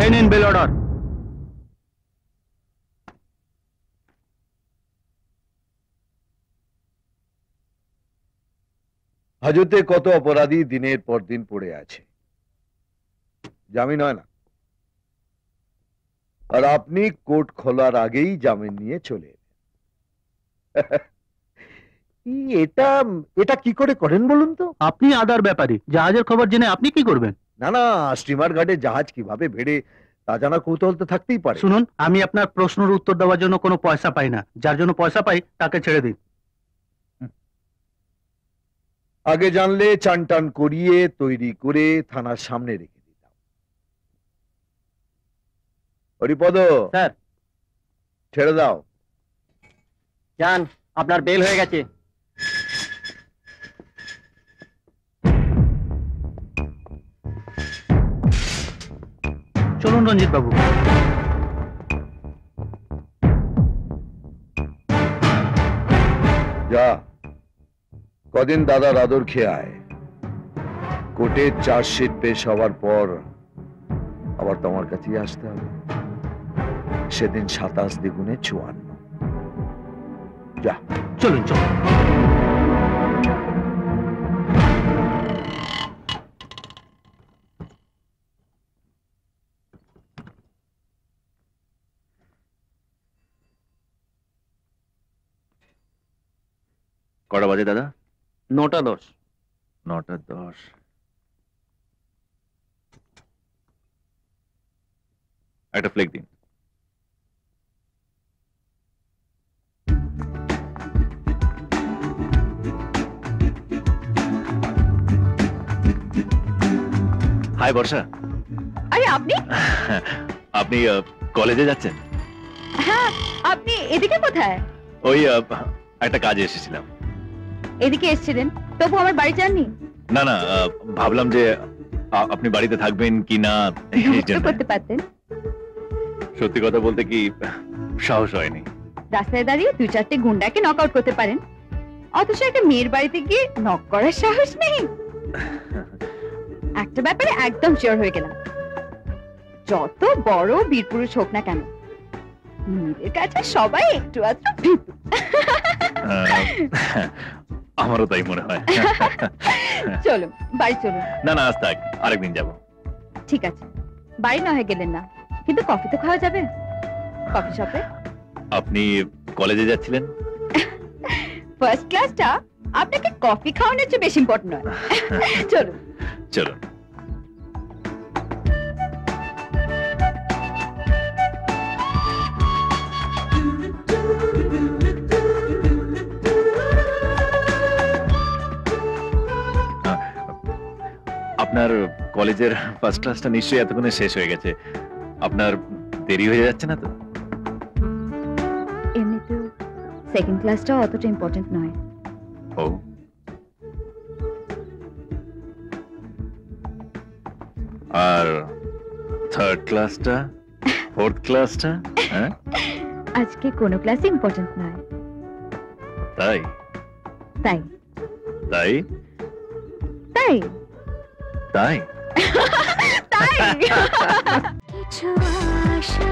এই নিন bail order. হাজতে কত অপরাধী দিনের পর দিন পড়ে আছে, জামিন হয় না, আর আপনি কোর্ট খোলার আগেই জামিন নিয়ে চলে এলেন। এটা এটা কি করে করেন বলুন তো? আপনি আদার ব্যাপারী, জাহাজের খবর জেনে আপনি কি করবেন? না না, স্টিমার ঘাটে জাহাজ কিভাবে ভেড়ে তা জানা কৌতূহল তো থাকতেই পারে। শুনুন, আমি আপনার প্রশ্নের উত্তর দেওয়ার জন্য কোনো পয়সা পাই না। যার জন্য পয়সা পাই তাকে ছেড়ে দিন। আগে জানলে চান টান করিয়ে তৈরি করে থানার সামনে রেখে দিতাম। হরিপদ স্যার, ছেড়ে দাও। যান, আপনার বেল হয়ে গেছে। চলুন রঞ্জিত বাবু। যা, কদিন দাদার আদর খেয়ে আয়। কোর্টের চার্জশিট পেশ হওয়ার পর আবার তোমার কাছেই আসতে হবে। সেদিন 27 দ্বিগুণে 54। যা চলুন চলুন। কটা বাজে দাদা? 9:10। 9:10। একটা ফ্লেক দিন। হাই বর্ষা। আরে আপনি? আপনি কলেজে যাচ্ছেন? হ্যাঁ, আপনি এদিকে কোথায়? ওই একটা কাজে এসেছিলাম। এদিকে এসেছিলেন, তবু আমার বাড়ি যাননি? না না, ভাবলাম যে আপনি বাড়িতে থাকবেন কি না এই জন্য। করতে পারতেন। সত্যি কথা বলতে কি সাহস হয়নি। রাস্তায় দাঁড়িয়ে 2-4টে গুন্ডাকে নক আউট করতে পারেন, অথচ একটা মেয়ের বাড়িতে গিয়ে নক করার সাহস নেই। একটা ব্যাপারে একদম শিওর হয়ে গেলাম, যত বড় বীরপুরুষ হোক না কেন, মেয়েদের কাছে সবাই একটু আধটু ভীতু। আমারও তাই মনে হয়। চলুন বাড়ি চলুন। না না, আজ থাক, আরেকদিন যাব। ঠিক আছে, বাড়ি না হয়ে গেলেন না, কিন্তু কফি তো খাওয়া যাবে কফি শপে। আপনি কলেজে যাচ্ছিলেন? ফার্স্ট ক্লাসটা আপনাকে কফি খাওয়ানোর চেয়ে বেশি ইম্পর্টেন্ট নয়। চলুন চলুন। আপনার কলেজের ফার্স্ট ক্লাসটা নিশ্চয়ই এতক্ষণে শেষ হয়ে গেছে। আপনার দেরি হয়ে যাচ্ছে না তো? এমনিতেও সেকেন্ড ক্লাসটাও অতটা ইম্পর্টেন্ট নয়। ও, আর থার্ড ক্লাসটা, ফোর্থ ক্লাসটা? হ্যাঁ, আজকে কোনো ক্লাসই ইম্পর্টেন্ট নয়। তাই তাই তাই তাই তাই তাই। কিছু আশা